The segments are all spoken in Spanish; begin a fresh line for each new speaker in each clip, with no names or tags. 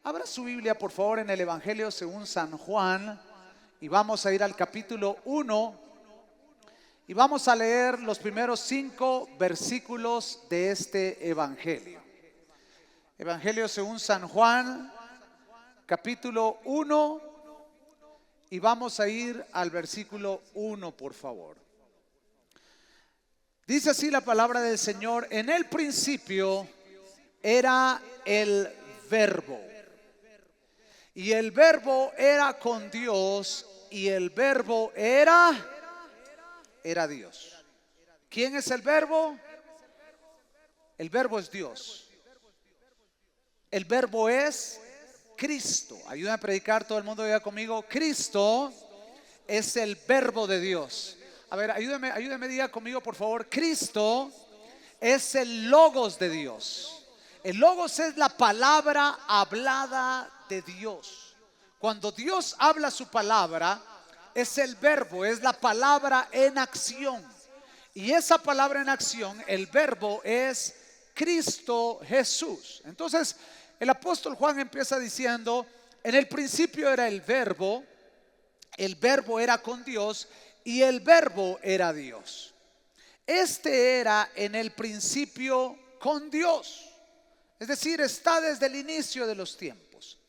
Abra su Biblia, por favor, en el Evangelio según San Juan, y vamos a ir al capítulo 1 y vamos a leer los primeros 5 versículos de este Evangelio. Evangelio según San Juan, capítulo 1, y vamos a ir al versículo 1, por favor. Dice así la palabra del Señor: en el principio era el Verbo, y el Verbo era con Dios, y el Verbo era Dios. ¿Quién es el Verbo? El Verbo es Dios. El Verbo es Cristo. Ayúdame a predicar, todo el mundo diga conmigo: Cristo es el Verbo de Dios. A ver, ayúdame, diga conmigo, por favor: Cristo es el Logos de Dios. El Logos es la palabra hablada de Dios. Cuando Dios habla su palabra, es el Verbo, es la palabra en acción. Y esa palabra en acción, el Verbo, es Cristo Jesús. Entonces, el apóstol Juan empieza diciendo: en el principio era el Verbo era con Dios, y el Verbo era Dios. Este era en el principio con Dios. Es decir, está desde el inicio de los tiempos.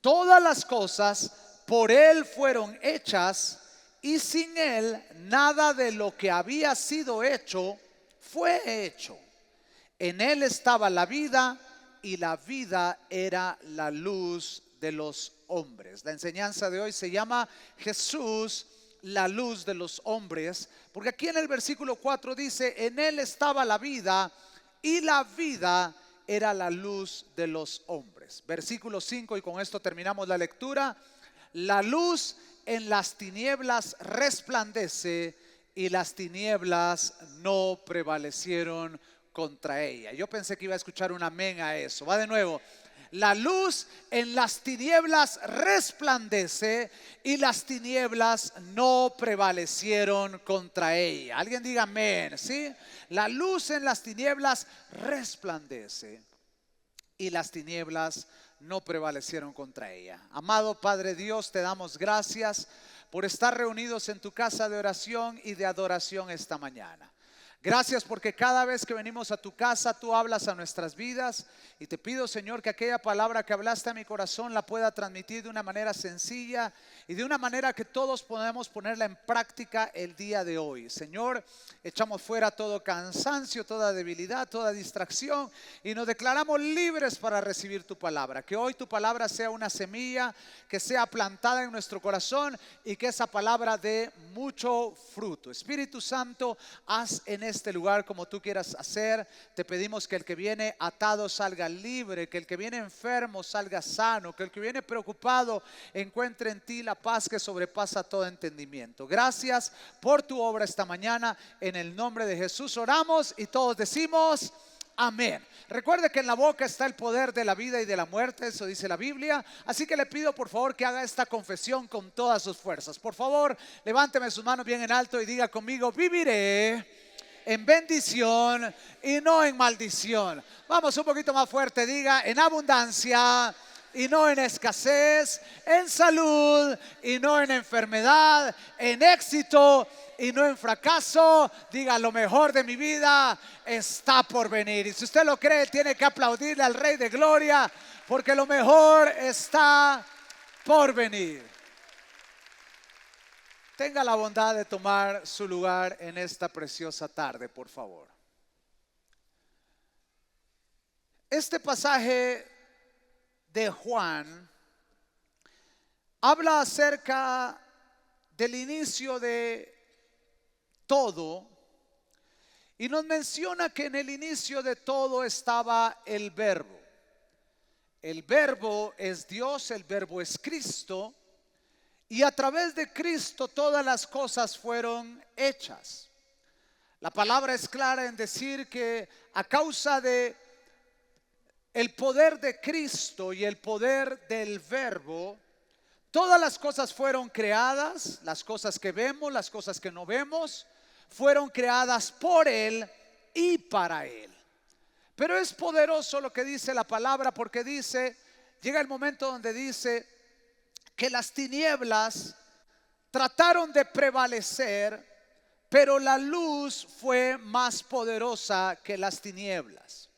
Todas las cosas por Él fueron hechas, y sin Él nada de lo que había sido hecho fue hecho. En Él estaba la vida, y la vida era la luz de los hombres. La enseñanza de hoy se llama Jesús, la luz de los hombres, porque aquí en el versículo 4 dice: en Él estaba la vida, y la vida era la luz de los hombres. Versículo 5, y con esto terminamos la lectura: la luz en las tinieblas resplandece, y las tinieblas no prevalecieron contra ella. Yo pensé que iba a escuchar un amén a eso. Va de nuevo: la luz en las tinieblas resplandece, y las tinieblas no prevalecieron contra ella. Alguien diga amén, ¿sí? La luz en las tinieblas resplandece, y las tinieblas no prevalecieron contra ella. Amado Padre Dios, te damos gracias por estar reunidos en tu casa de oración y de adoración esta mañana. Gracias porque cada vez que venimos a tu casa tú hablas a nuestras vidas, y te pido, Señor, que aquella palabra que hablaste a mi corazón la pueda transmitir de una manera sencilla y de una manera que todos podamos ponerla en práctica el día de hoy. Señor, echamos fuera todo cansancio, toda debilidad, toda distracción, y nos declaramos libres para recibir tu palabra. Que hoy tu palabra sea una semilla que sea plantada en nuestro corazón, y que esa palabra dé mucho fruto. Espíritu Santo, haz en este lugar como tú quieras hacer. Te pedimos que el que viene atado salga libre, que el que viene enfermo salga sano, que el que viene preocupado encuentre en ti la paz que sobrepasa todo entendimiento. Gracias por tu obra esta mañana. En el nombre de Jesús oramos, y todos decimos amén. Recuerde que en la boca está el poder de la vida y de la muerte, eso dice la Biblia. Así que le pido por favor que haga esta confesión con todas sus fuerzas. Por favor, levánteme sus manos bien en alto y diga conmigo: viviré en bendición y no en maldición. Vamos un poquito más fuerte, diga: en abundancia y no en escasez, en salud y no en enfermedad, en éxito y no en fracaso. Diga: lo mejor de mi vida está por venir. Y si usted lo cree, tiene que aplaudirle al Rey de Gloria, porque lo mejor está por venir. Tenga la bondad de tomar su lugar en esta preciosa tarde, por favor. Este pasaje de Juan habla acerca del inicio de todo, y nos menciona que en el inicio de todo estaba el Verbo. El Verbo es Dios, el Verbo es Cristo, y a través de Cristo todas las cosas fueron hechas. La palabra es clara en decir que a causa de el poder de Cristo y el poder del Verbo, todas las cosas fueron creadas. Las cosas que vemos, las cosas que no vemos, fueron creadas por Él y para Él. Pero es poderoso lo que dice la palabra, porque dice: llega el momento donde dice que las tinieblas trataron de prevalecer, pero la luz fue más poderosa que las tinieblas.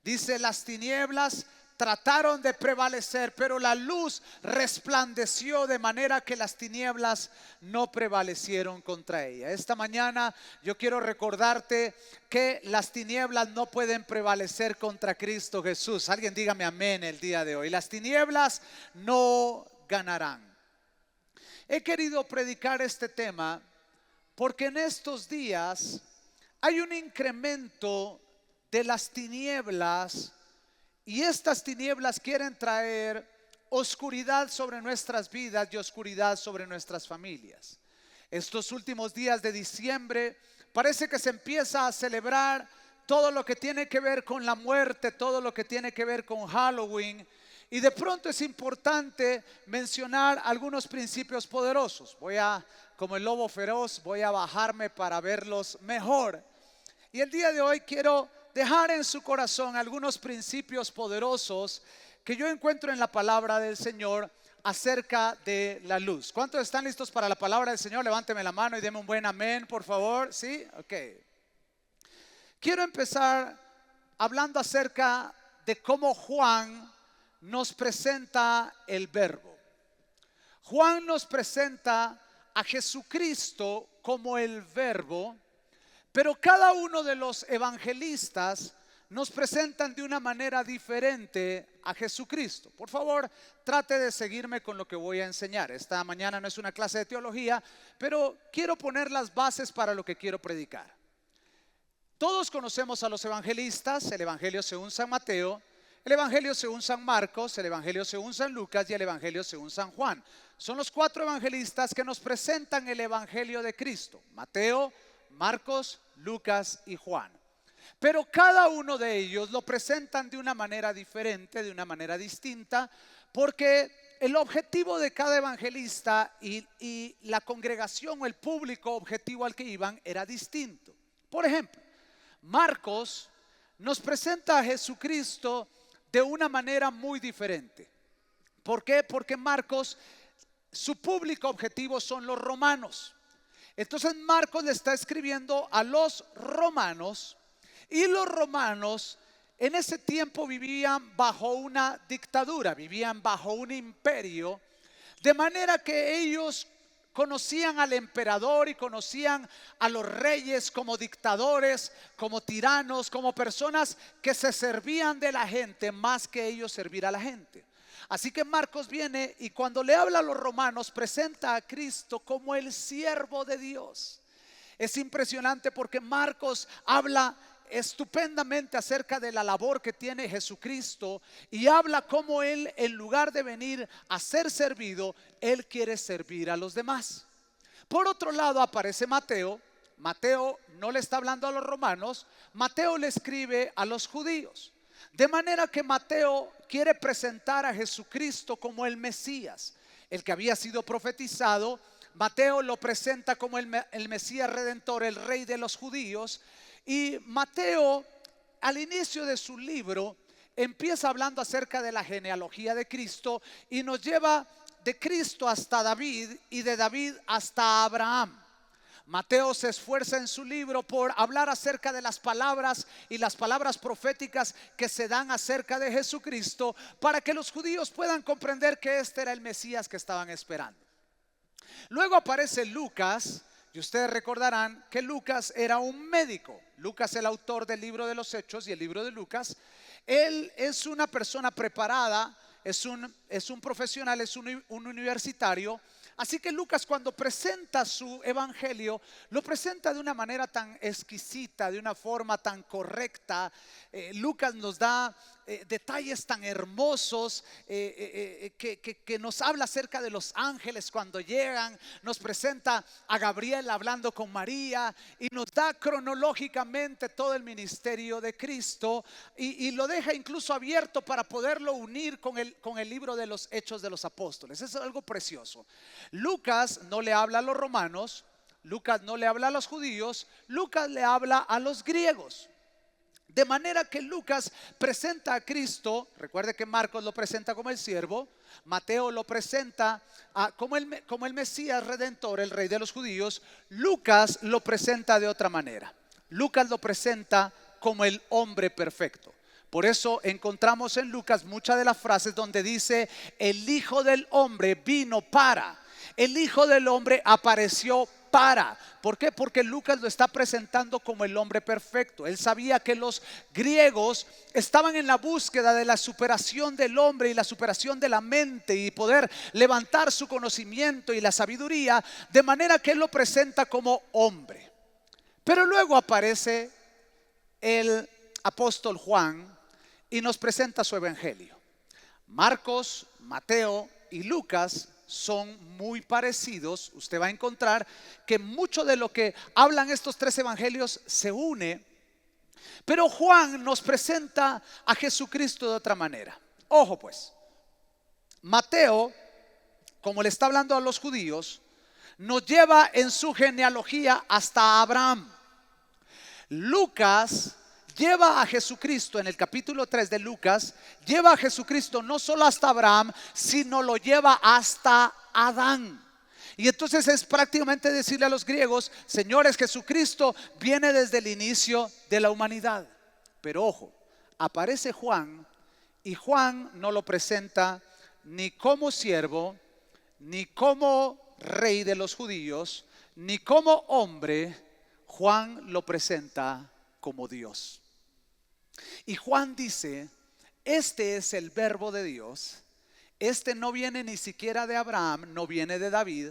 Dice, las tinieblas trataron de prevalecer, pero la luz resplandeció de manera que las tinieblas no prevalecieron contra ella. Esta mañana yo quiero recordarte que las tinieblas no pueden prevalecer contra Cristo Jesús. Alguien dígame amén el día de hoy. Las tinieblas no ganarán. He querido predicar este tema porque en estos días hay un incremento de las tinieblas. Y estas tinieblas quieren traer oscuridad sobre nuestras vidas y oscuridad sobre nuestras familias. Estos últimos días de diciembre parece que se empieza a celebrar todo lo que tiene que ver con la muerte, todo lo que tiene que ver con Halloween. Y de pronto es importante mencionar algunos principios poderosos. Como el lobo feroz, voy a bajarme para verlos mejor. Y el día de hoy quiero dejar en su corazón algunos principios poderosos que yo encuentro en la palabra del Señor acerca de la luz. ¿Cuántos están listos para la palabra del Señor? Levánteme la mano y deme un buen amén, por favor. ¿Sí? Ok. Quiero empezar hablando acerca de cómo Juan nos presenta el Verbo. Juan nos presenta a Jesucristo como el Verbo. Pero cada uno de los evangelistas nos presentan de una manera diferente a Jesucristo. Por favor, trate de seguirme con lo que voy a enseñar. Esta mañana no es una clase de teología, pero quiero poner las bases para lo que quiero predicar. Todos conocemos a los evangelistas: el Evangelio según San Mateo, el Evangelio según San Marcos, el Evangelio según San Lucas y el Evangelio según San Juan. Son los 4 evangelistas que nos presentan el Evangelio de Cristo: Mateo, Marcos, Lucas y Juan. Pero cada uno de ellos lo presentan de una manera diferente, de una manera distinta, porque el objetivo de cada evangelista y la congregación o el público objetivo al que iban era distinto. Por ejemplo, Marcos nos presenta a Jesucristo de una manera muy diferente. ¿Por qué? Porque Marcos, su público objetivo son los romanos. Entonces Marcos le está escribiendo a los romanos, y los romanos en ese tiempo vivían bajo una dictadura, vivían bajo un imperio, de manera que ellos conocían al emperador y conocían a los reyes como dictadores, como tiranos, como personas que se servían de la gente más que ellos servir a la gente. Así que Marcos viene y cuando le habla a los romanos presenta a Cristo como el siervo de Dios. Es impresionante porque Marcos habla estupendamente acerca de la labor que tiene Jesucristo y habla cómo Él, en lugar de venir a ser servido, Él quiere servir a los demás. Por otro lado aparece Mateo. Mateo no le está hablando a los romanos, Mateo le escribe a los judíos. De manera que Mateo quiere presentar a Jesucristo como el Mesías, el que había sido profetizado. Mateo lo presenta como el Mesías redentor, el rey de los judíos. Y Mateo, al inicio de su libro, empieza hablando acerca de la genealogía de Cristo y nos lleva de Cristo hasta David y de David hasta Abraham. Mateo se esfuerza en su libro por hablar acerca de las palabras y las palabras proféticas que se dan acerca de Jesucristo, para que los judíos puedan comprender que este era el Mesías que estaban esperando. Luego aparece Lucas, y ustedes recordarán que Lucas era un médico. Lucas, el autor del libro de los Hechos y el libro de Lucas, él es una persona preparada, es un profesional, es un universitario. Así que Lucas, cuando presenta su evangelio, lo presenta de una manera tan exquisita, de una forma tan correcta. Lucas nos da detalles tan hermosos, que nos habla acerca de los ángeles cuando llegan, nos presenta a Gabriel hablando con María y nos da cronológicamente todo el ministerio de Cristo y lo deja incluso abierto para poderlo unir con el libro de los Hechos de los Apóstoles. Eso es algo precioso. Lucas no le habla a los romanos, Lucas no le habla a los judíos, Lucas le habla a los griegos. De manera que Lucas presenta a Cristo, recuerde que Marcos lo presenta como el siervo, Mateo lo presenta como el Mesías redentor, el rey de los judíos. Lucas lo presenta de otra manera. Lucas lo presenta como el hombre perfecto. Por eso encontramos en Lucas muchas de las frases donde dice: el Hijo del Hombre vino para. El Hijo del Hombre apareció para. ¿Por qué? Porque Lucas lo está presentando como el hombre perfecto. Él sabía que los griegos estaban en la búsqueda de la superación del hombre y la superación de la mente y poder levantar su conocimiento y la sabiduría, de manera que él lo presenta como hombre. Pero luego aparece el apóstol Juan y nos presenta su evangelio. Marcos, Mateo y Lucas son muy parecidos. Usted va a encontrar que mucho de lo que hablan estos tres evangelios se une, pero Juan nos presenta a Jesucristo de otra manera. Ojo pues, Mateo, como le está hablando a los judíos, nos lleva en su genealogía hasta Abraham. Lucas lleva a Jesucristo en el capítulo 3 de Lucas, lleva a Jesucristo no solo hasta Abraham, sino lo lleva hasta Adán. Y entonces es prácticamente decirle a los griegos: señores, Jesucristo viene desde el inicio de la humanidad. Pero ojo, aparece Juan y Juan no lo presenta ni como siervo, ni como rey de los judíos, ni como hombre. Juan lo presenta como Dios. Y Juan dice: este es el verbo de Dios. Este no viene ni siquiera de Abraham, no viene de David.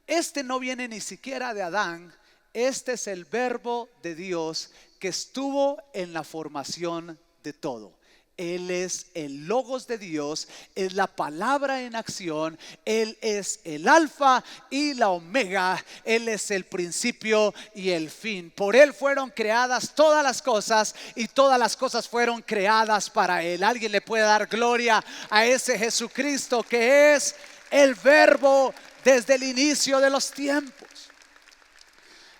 Este no viene ni siquiera de Adán. Este es el verbo de Dios que estuvo en la formación de todo. Él es el logos de Dios, es la palabra en acción. Él es el alfa y la omega. Él es el principio y el fin. Por Él fueron creadas todas las cosas y todas las cosas fueron creadas para Él. Alguien le puede dar gloria a ese Jesucristo que es el verbo desde el inicio de los tiempos.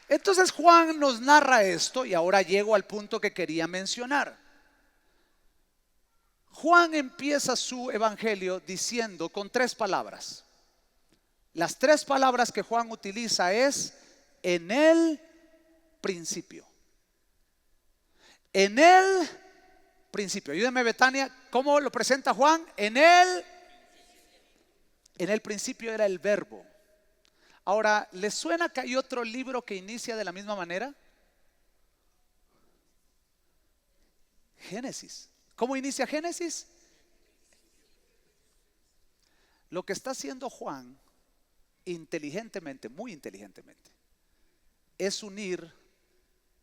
Entonces Juan nos narra esto y ahora llego al punto que quería mencionar. Juan empieza su evangelio diciendo con tres palabras. Las tres palabras que Juan utiliza es: en el principio. En el principio. Ayúdeme, Betania, ¿cómo lo presenta Juan? En el principio era el verbo. Ahora, ¿les suena que hay otro libro que inicia de la misma manera? Génesis. ¿Cómo inicia Génesis? Lo que está haciendo Juan inteligentemente, muy inteligentemente, es unir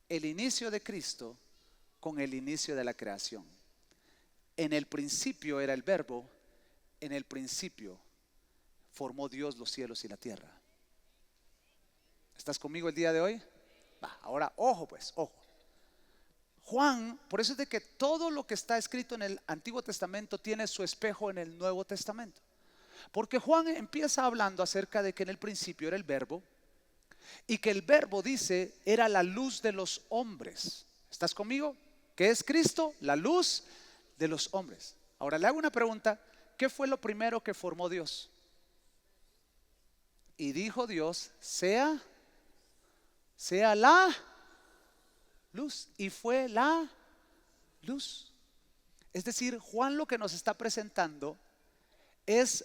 el inicio de Cristo con el inicio de la creación. En el principio era el verbo, en el principio formó Dios los cielos y la tierra. ¿Estás conmigo el día de hoy? Ahora, ojo pues, ojo. Juan, por eso es de que todo lo que está escrito en el Antiguo Testamento tiene su espejo en el Nuevo Testamento. Porque Juan empieza hablando acerca de que en el principio era el verbo y que el verbo, dice, era la luz de los hombres. ¿Estás conmigo? ¿Qué es Cristo? La luz de los hombres. Ahora le hago una pregunta: ¿qué fue lo primero que formó Dios? Y dijo Dios: sea la luz, y fue la luz. Es decir, Juan lo que nos está presentando es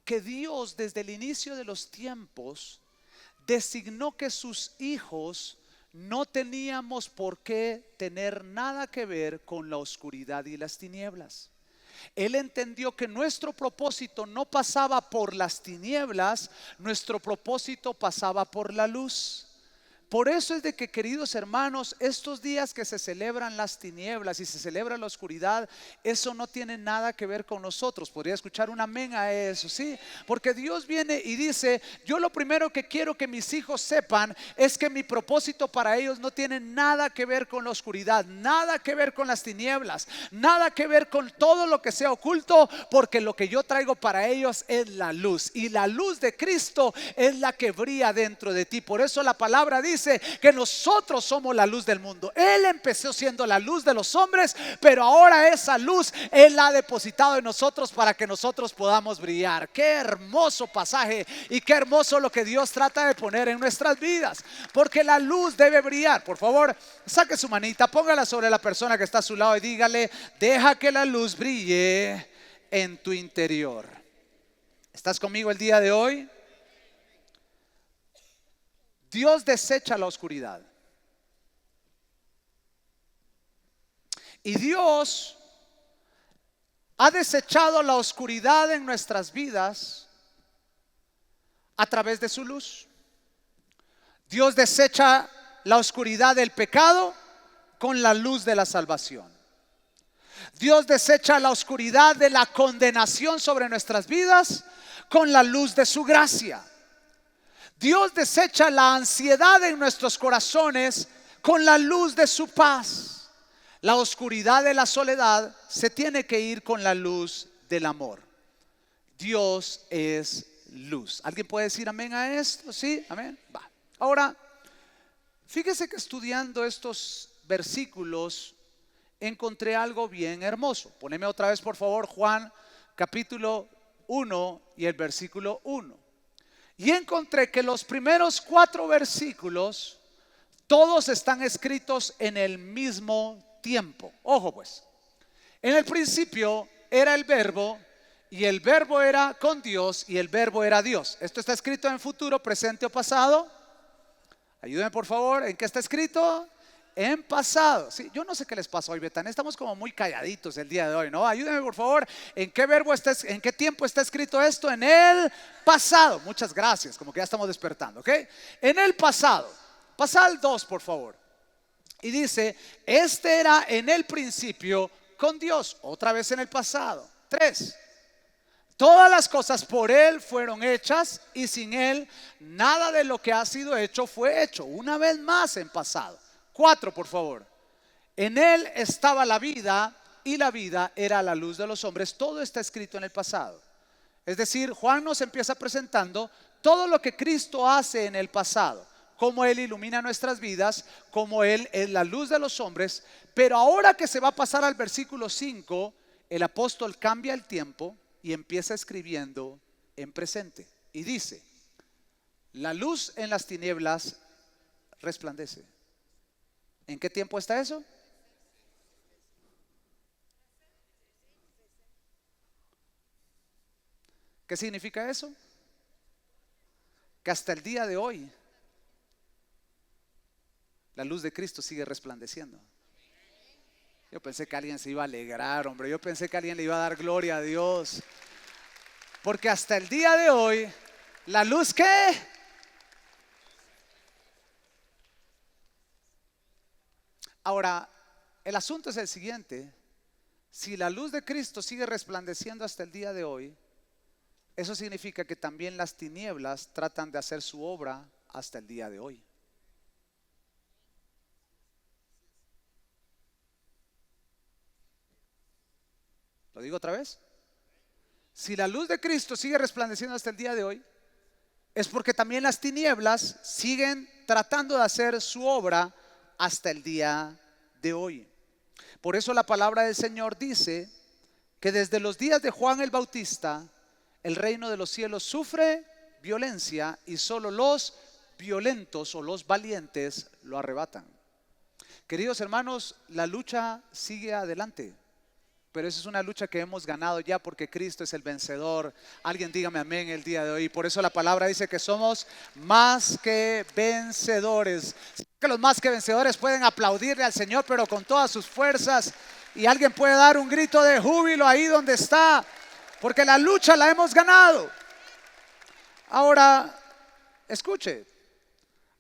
que Dios desde el inicio de los tiempos designó que sus hijos no teníamos por qué tener nada que ver con la oscuridad y las tinieblas. Él entendió que nuestro propósito no pasaba por las tinieblas, nuestro propósito pasaba por la luz. Por eso es de que, queridos hermanos, estos días que se celebran las tinieblas y se celebra la oscuridad, eso no tiene nada que ver con nosotros. Podría escuchar un amén a eso, ¿sí? Porque Dios viene y dice: yo lo primero que quiero que mis hijos sepan es que mi propósito para ellos no tiene nada que ver con la oscuridad, nada que ver con las tinieblas, nada que ver con todo lo que sea oculto, porque lo que yo traigo para ellos es la luz. Y la luz de Cristo es la que brilla dentro de ti. Por eso la palabra dice dice que nosotros somos la luz del mundo. Él empezó siendo la luz de los hombres, pero ahora esa luz Él la ha depositado en nosotros para que nosotros podamos brillar. Qué hermoso pasaje y qué hermoso lo que Dios trata de poner en nuestras vidas, porque la luz debe brillar. Por favor, saque su manita, póngala sobre la persona que está a su lado y dígale: deja que la luz brille en tu interior. ¿Estás conmigo el día de hoy? Dios desecha la oscuridad. Y Dios ha desechado la oscuridad en nuestras vidas a través de su luz. Dios desecha la oscuridad del pecado con la luz de la salvación. Dios desecha la oscuridad de la condenación sobre nuestras vidas con la luz de su gracia. Dios desecha la ansiedad en nuestros corazones con la luz de su paz. La oscuridad de la soledad se tiene que ir con la luz del amor. Dios es luz. ¿Alguien puede decir amén a esto? ¿Sí? Amén. Va. Ahora, fíjese que estudiando estos versículos encontré algo bien hermoso. Poneme otra vez, por favor, Juan capítulo 1 y el versículo 1. Y encontré que los primeros 4 versículos todos están escritos en el mismo tiempo. Ojo pues, en el principio era el verbo, y el verbo era con Dios, y el verbo era Dios. Esto está escrito en futuro, presente o pasado. Ayúdenme por favor, ¿en qué está escrito? En pasado. Sí, yo no sé qué les pasa hoy, Betán. Estamos como muy calladitos el día de hoy, ¿no? Ayúdenme por favor, ¿en qué verbo está, en qué tiempo está escrito esto? En el pasado. Muchas gracias, como que ya estamos despertando, ¿ok? En el pasado. Pasa al 2, por favor. Y dice: este era en el principio con Dios. Otra vez en el pasado. 3. Todas las cosas por Él fueron hechas, y sin Él nada de lo que ha sido hecho fue hecho. Una vez más en pasado. 4, por favor. En Él estaba la vida, y la vida era la luz de los hombres. Todo está escrito en el pasado. Es decir, Juan nos empieza presentando todo lo que Cristo hace en el pasado, cómo Él ilumina nuestras vidas, cómo Él es la luz de los hombres. Pero ahora que se va a pasar al versículo 5, el apóstol cambia el tiempo y empieza escribiendo en presente. Y dice: la luz en las tinieblas resplandece. ¿En qué tiempo está eso? ¿Qué significa eso? Que hasta el día de hoy la luz de Cristo sigue resplandeciendo. Yo pensé que alguien se iba a alegrar, hombre. Yo pensé que alguien le iba a dar gloria a Dios. Porque hasta el día de hoy, la luz ¿qué? Ahora, el asunto es el siguiente: si la luz de Cristo sigue resplandeciendo hasta el día de hoy, eso significa que también las tinieblas tratan de hacer su obra hasta el día de hoy. ¿Lo digo otra vez? Si la luz de Cristo sigue resplandeciendo hasta el día de hoy, es porque también las tinieblas siguen tratando de hacer su obra hasta el día de hoy. Por eso la palabra del Señor dice que desde los días de Juan el Bautista, el reino de los cielos sufre violencia, y solo los violentos o los valientes lo arrebatan. Queridos hermanos, la lucha sigue adelante, pero esa es una lucha que hemos ganado ya, porque Cristo es el vencedor. Alguien dígame amén el día de hoy. Por eso la palabra dice que somos más que vencedores. Que los más que vencedores pueden aplaudirle al Señor, pero con todas sus fuerzas. Y alguien puede dar un grito de júbilo ahí donde está, porque la lucha la hemos ganado. Ahora, escuche,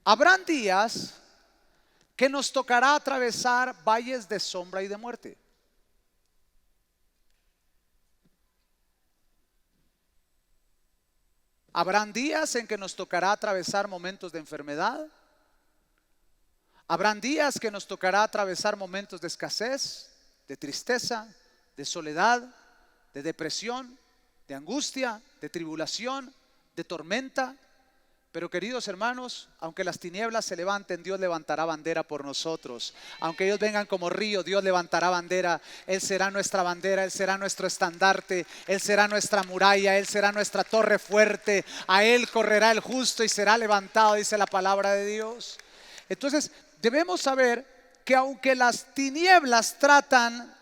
habrán días que nos tocará atravesar valles de sombra y de muerte. Habrán días en que nos tocará atravesar momentos de enfermedad. Habrán días que nos tocará atravesar momentos de escasez, de tristeza, de soledad, de depresión, de angustia, de tribulación, de tormenta. Pero queridos hermanos, aunque las tinieblas se levanten, Dios levantará bandera por nosotros. Aunque ellos vengan como río, Dios levantará bandera. Él será nuestra bandera, Él será nuestro estandarte, Él será nuestra muralla, Él será nuestra torre fuerte. A Él correrá el justo y será levantado, dice la palabra de Dios. Entonces debemos saber que aunque las tinieblas tratan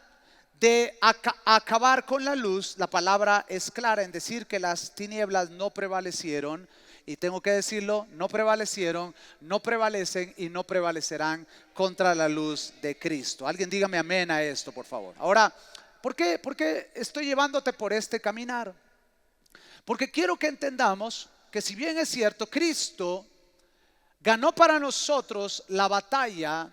de acabar con la luz, la palabra es clara en decir que las tinieblas no prevalecieron. Y tengo que decirlo, no prevalecieron, no prevalecen y no prevalecerán contra la luz de Cristo. Alguien dígame amén a esto, por favor. Ahora, ¿por qué estoy llevándote por este caminar? Porque quiero que entendamos que si bien es cierto, Cristo ganó para nosotros la batalla.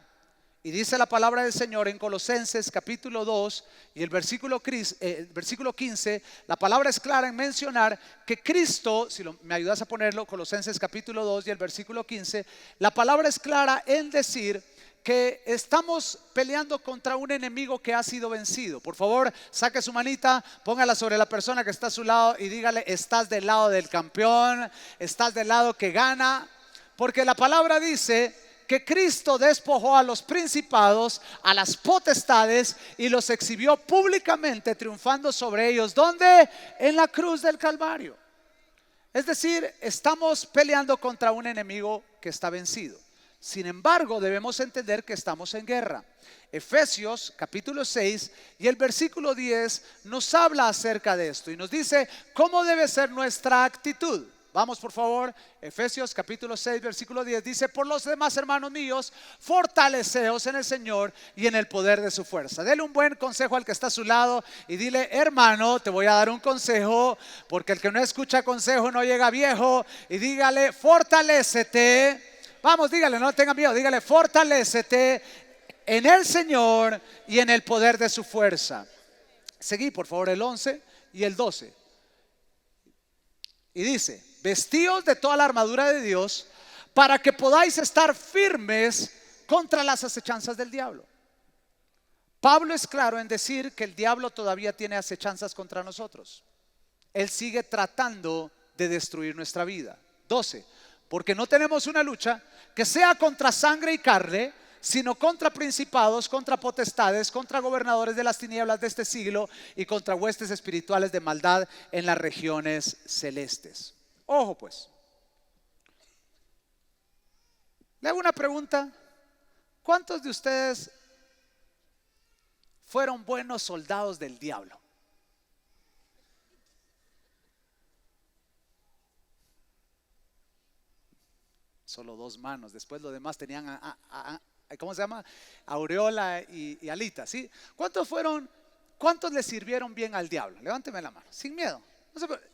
Y dice la palabra del Señor en Colosenses capítulo 2 y el versículo 15, la palabra es clara en mencionar que Cristo, si me ayudas a ponerlo, Colosenses capítulo 2 y el versículo 15, la palabra es clara en decir que estamos peleando contra un enemigo que ha sido vencido. Por favor, saque su manita, póngala sobre la persona que está a su lado y dígale: estás del lado del campeón, estás del lado que gana, porque la palabra dice que Cristo despojó a los principados, a las potestades y los exhibió públicamente, triunfando sobre ellos. ¿Dónde? En la cruz del Calvario. Es decir, estamos peleando contra un enemigo que está vencido. Sin embargo, debemos entender que estamos en guerra. Efesios capítulo 6 y el versículo 10 nos habla acerca de esto y nos dice cómo debe ser nuestra actitud. Vamos por favor, Efesios capítulo 6 versículo 10 dice: por los demás, hermanos míos, fortaleceos en el Señor y en el poder de su fuerza. Dele un buen consejo al que está a su lado y dile: hermano, te voy a dar un consejo, porque el que no escucha consejo no llega viejo. Y dígale: fortalécete. Vamos, dígale, no tenga miedo, dígale: fortalécete en el Señor y en el poder de su fuerza. Seguí por favor el 11 y el 12. Y dice: vestíos de toda la armadura de Dios para que podáis estar firmes contra las acechanzas del diablo. Pablo es claro en decir que el diablo todavía tiene acechanzas contra nosotros. Él sigue tratando de destruir nuestra vida. 12. Porque no tenemos una lucha que sea contra sangre y carne, sino contra principados, contra potestades, contra gobernadores de las tinieblas de este siglo y contra huestes espirituales de maldad en las regiones celestes. Ojo pues, le hago una pregunta: ¿cuántos de ustedes fueron buenos soldados del diablo? Solo 2 manos, después los demás tenían ¿cómo se llama? Aureola y alita, ¿sí? ¿Cuántos le sirvieron bien al diablo? Levánteme la mano, sin miedo.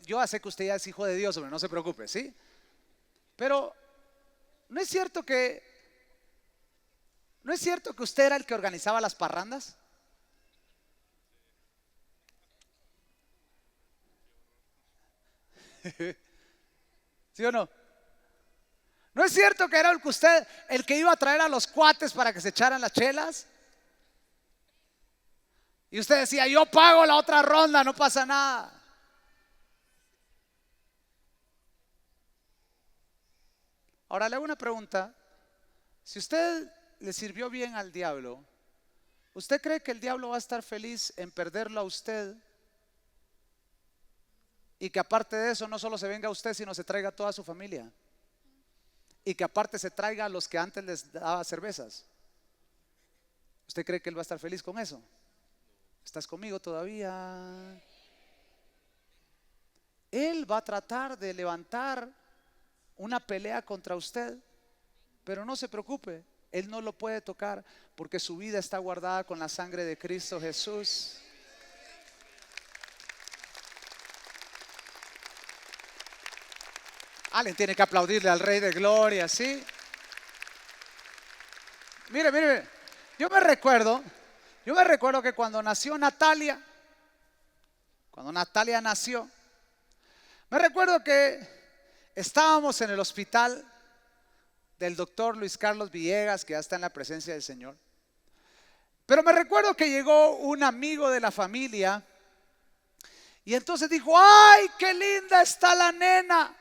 Yo sé que usted ya es hijo de Dios, hombre, no se preocupe, ¿sí? Pero ¿no es cierto que usted era el que organizaba las parrandas? ¿Sí o no? ¿No es cierto que era el que iba a traer a los cuates para que se echaran las chelas? Y usted decía: yo pago la otra ronda, no pasa nada. Ahora le hago una pregunta: si usted le sirvió bien al diablo, ¿usted cree que el diablo va a estar feliz en perderlo a usted? Y que aparte de eso no solo se venga a usted, sino se traiga a toda su familia. Y que aparte se traiga a los que antes les daba cervezas. ¿Usted cree que él va a estar feliz con eso? ¿Estás conmigo todavía? Él va a tratar de levantar una pelea contra usted, pero no se preocupe, él no lo puede tocar porque su vida está guardada con la sangre de Cristo Jesús. Alguien tiene que aplaudirle al Rey de Gloria, ¿sí? Mire, yo me recuerdo que cuando Natalia nació, me recuerdo que estábamos en el hospital del doctor Luis Carlos Villegas, que ya está en la presencia del Señor. Pero me recuerdo que llegó un amigo de la familia y entonces dijo: ¡ay, qué linda está la nena!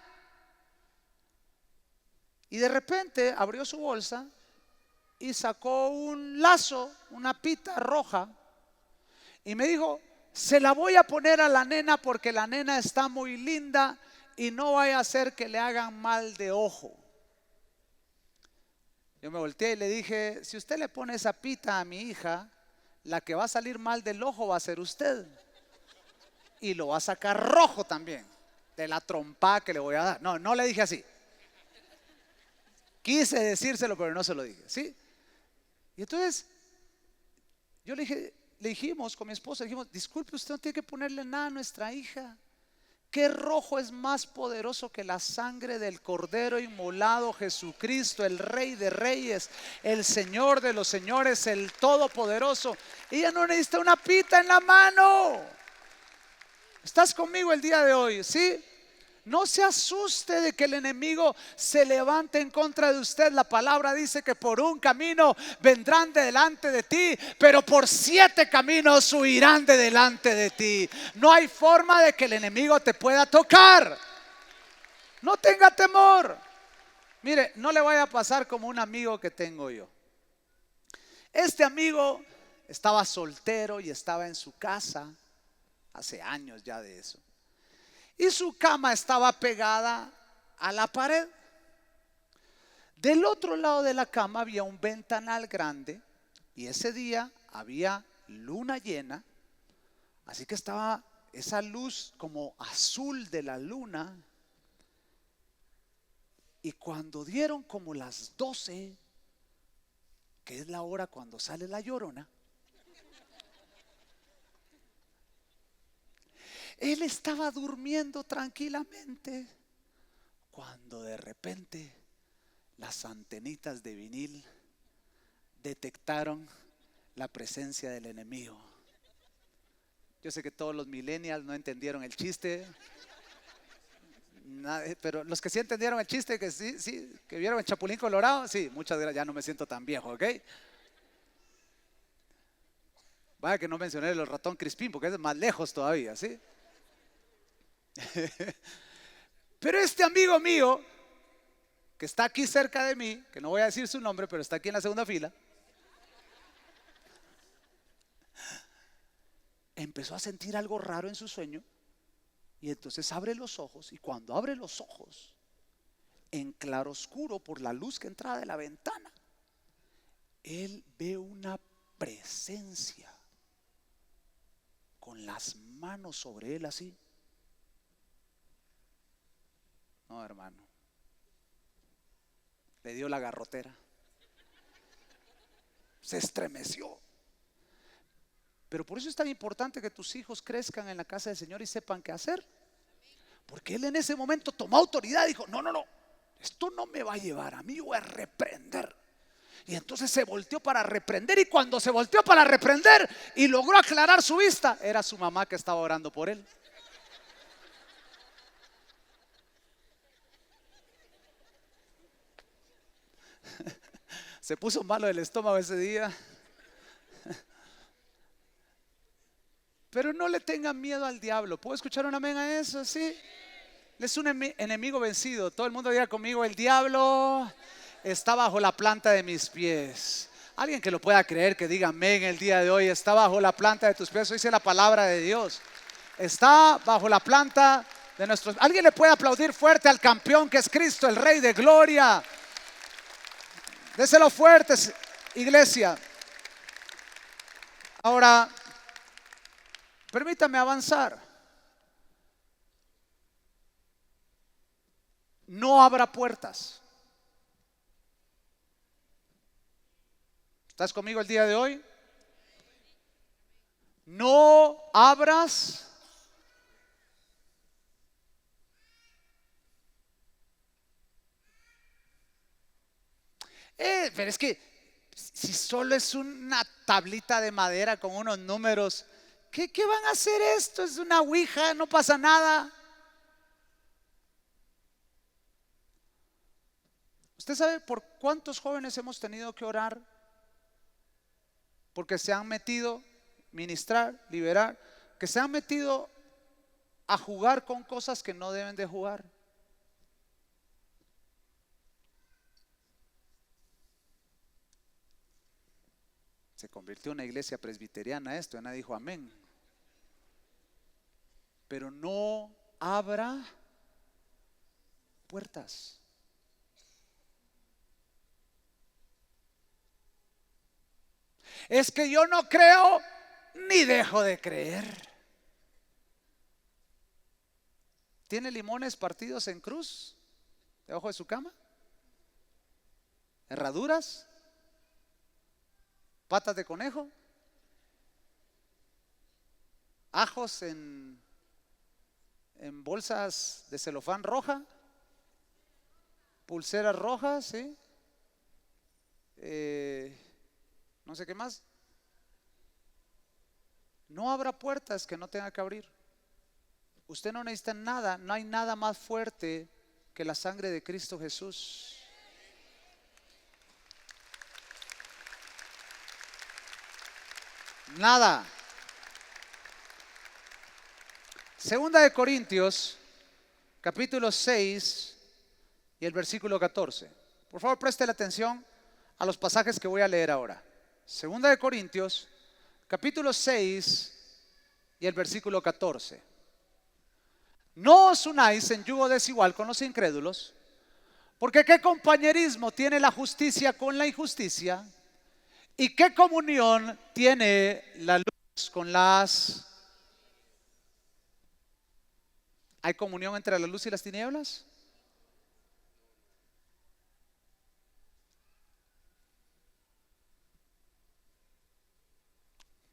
Y de repente abrió su bolsa y sacó un lazo, una pita roja, y me dijo: se la voy a poner a la nena porque la nena está muy linda y no vaya a hacer que le hagan mal de ojo. Yo me volteé y le dije: si usted le pone esa pita a mi hija, la que va a salir mal del ojo va a ser usted. Y lo va a sacar rojo también, de la trompada que le voy a dar. No, no le dije así. Quise decírselo, pero no se lo dije, ¿sí? Y entonces yo le dijimos con mi esposa, dijimos: disculpe, usted no tiene que ponerle nada a nuestra hija. ¿Qué rojo es más poderoso que la sangre del Cordero inmolado, Jesucristo, el Rey de Reyes, el Señor de los Señores, el Todopoderoso? Ella no necesita una pita en la mano. ¿Estás conmigo el día de hoy? ¿Sí? No se asuste de que el enemigo se levante en contra de usted. La palabra dice que por un camino vendrán de delante de ti, pero por 7 caminos huirán de delante de ti. No hay forma de que el enemigo te pueda tocar. No tenga temor. Mire, no le vaya a pasar como un amigo que tengo yo. Este amigo estaba soltero y estaba en su casa, hace años ya de eso. Y su cama estaba pegada a la pared. Del otro lado de la cama había un ventanal grande, y ese día había luna llena, así que estaba esa luz como azul de la luna. Y cuando dieron como las 12, que es la hora cuando sale la llorona, él estaba durmiendo tranquilamente, cuando de repente las antenitas de vinil detectaron la presencia del enemigo. Yo sé que todos los millennials no entendieron el chiste, pero los que sí entendieron el chiste, que sí, que vieron el Chapulín Colorado, sí, muchas gracias, ya no me siento tan viejo, ¿ok? Vaya que no mencioné el ratón Crispín, porque es más lejos todavía, ¿sí? Pero este amigo mío, que está aquí cerca de mí, que no voy a decir su nombre, pero está aquí en la segunda fila, empezó a sentir algo raro en su sueño. Y entonces abre los ojos, y cuando abre los ojos, en claroscuro, por la luz que entraba de la ventana, él ve una presencia con las manos sobre él así. No, hermano, le dio la garrotera, se estremeció. Pero por eso es tan importante que tus hijos crezcan en la casa del Señor y sepan qué hacer, porque él en ese momento tomó autoridad y dijo: no, esto no me va a llevar a mí, yo voy a reprender. Y entonces se volteó para reprender, y cuando se volteó para reprender y logró aclarar su vista, era su mamá que estaba orando por él. Se puso malo el estómago ese día. Pero no le tengan miedo al diablo. ¿Puedo escuchar un amén a eso? ¿Sí? Él es un enemigo vencido. Todo el mundo diga conmigo: el diablo está bajo la planta de mis pies. Alguien que lo pueda creer, que diga amén el día de hoy. Está bajo la planta de tus pies. Eso dice la palabra de Dios. Está bajo la planta de nuestros. Alguien le puede aplaudir fuerte al campeón, que es Cristo, el Rey de Gloria. Déselo fuerte, iglesia. Ahora, permítame avanzar. No abra puertas. ¿Estás conmigo el día de hoy? No abras pero es que si solo es una tablita de madera con unos números, ¿qué van a hacer esto? Es una ouija, no pasa nada. ¿Usted sabe por cuántos jóvenes hemos tenido que orar? Porque se han metido, ministrar, liberar, que se han metido a jugar con cosas que no deben de jugar. Se convirtió en una iglesia presbiteriana esto, y nadie dijo amén. Pero no abra puertas. Es que yo no creo ni dejo de creer. ¿Tiene limones partidos en cruz debajo de su cama? ¿Herraduras? ¿Patas de conejo? ¿Ajos en bolsas de celofán roja? ¿Pulseras rojas? ¿Sí? No sé qué más. No habrá puertas que no tenga que abrir. Usted no necesita nada, no hay nada más fuerte que la sangre de Cristo Jesús. Nada. Segunda de Corintios, capítulo 6 y el versículo 14. Por favor, preste la atención a los pasajes que voy a leer ahora. Segunda de Corintios, capítulo 6 y el versículo 14. No os unáis en yugo desigual con los incrédulos, porque ¿qué compañerismo tiene la justicia con la injusticia? ¿Y qué comunión tiene la luz con las... ¿Hay comunión entre la luz y las tinieblas?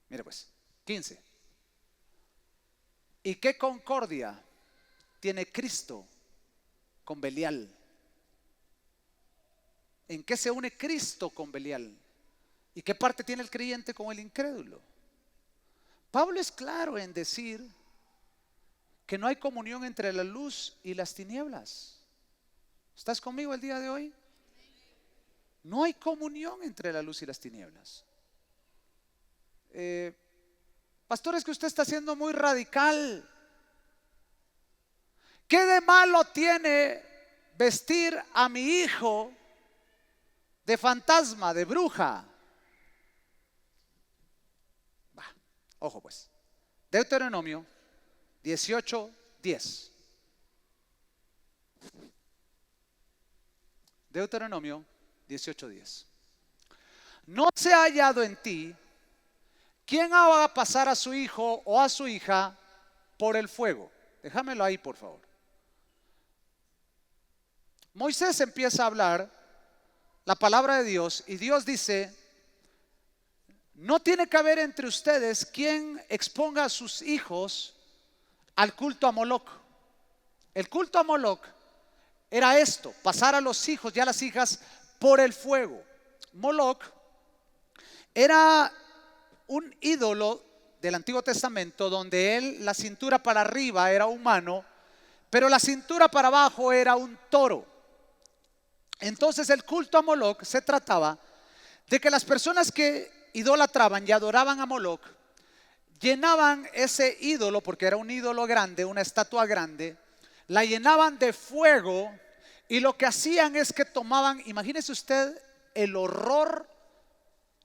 Mire pues, 15. ¿Y qué concordia tiene Cristo con Belial? ¿En qué se une Cristo con Belial? ¿Y qué parte tiene el creyente con el incrédulo? Pablo es claro en decir que no hay comunión entre la luz y las tinieblas. ¿Estás conmigo el día de hoy? No hay comunión entre la luz y las tinieblas. Pastor, es que usted está siendo muy radical. ¿Qué de malo tiene vestir a mi hijo de fantasma, de bruja? Ojo pues, Deuteronomio 18:10. Deuteronomio 18:10. No se ha hallado en ti quien haga pasar a su hijo o a su hija por el fuego. Déjamelo ahí, por favor. Moisés empieza a hablar la palabra de Dios y Dios dice: no tiene que haber entre ustedes quien exponga a sus hijos al culto a Moloc. El culto a Moloc era esto: pasar a los hijos y a las hijas por el fuego. Moloc era un ídolo del Antiguo Testamento donde la cintura para arriba era humano, pero la cintura para abajo era un toro. Entonces el culto a Moloc se trataba de que las personas que idolatraban y adoraban a Moloc llenaban ese ídolo, porque era un ídolo grande, una estatua grande, la llenaban de fuego y lo que hacían es que tomaban, imagínese usted el horror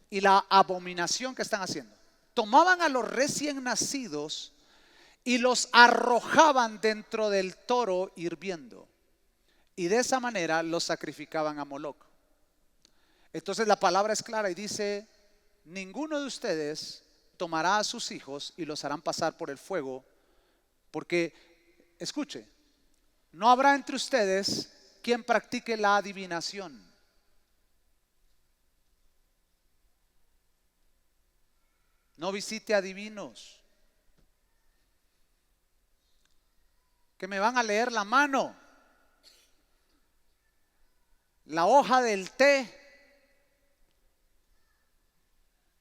y la abominación que están haciendo. Tomaban a los recién nacidos y los arrojaban dentro del toro hirviendo. Y de esa manera los sacrificaban a Moloc. Entonces la palabra es clara y dice: ninguno de ustedes tomará a sus hijos y los harán pasar por el fuego, porque, escuche, no habrá entre ustedes quien practique la adivinación. No visite adivinos que me van a leer la mano, la hoja del té.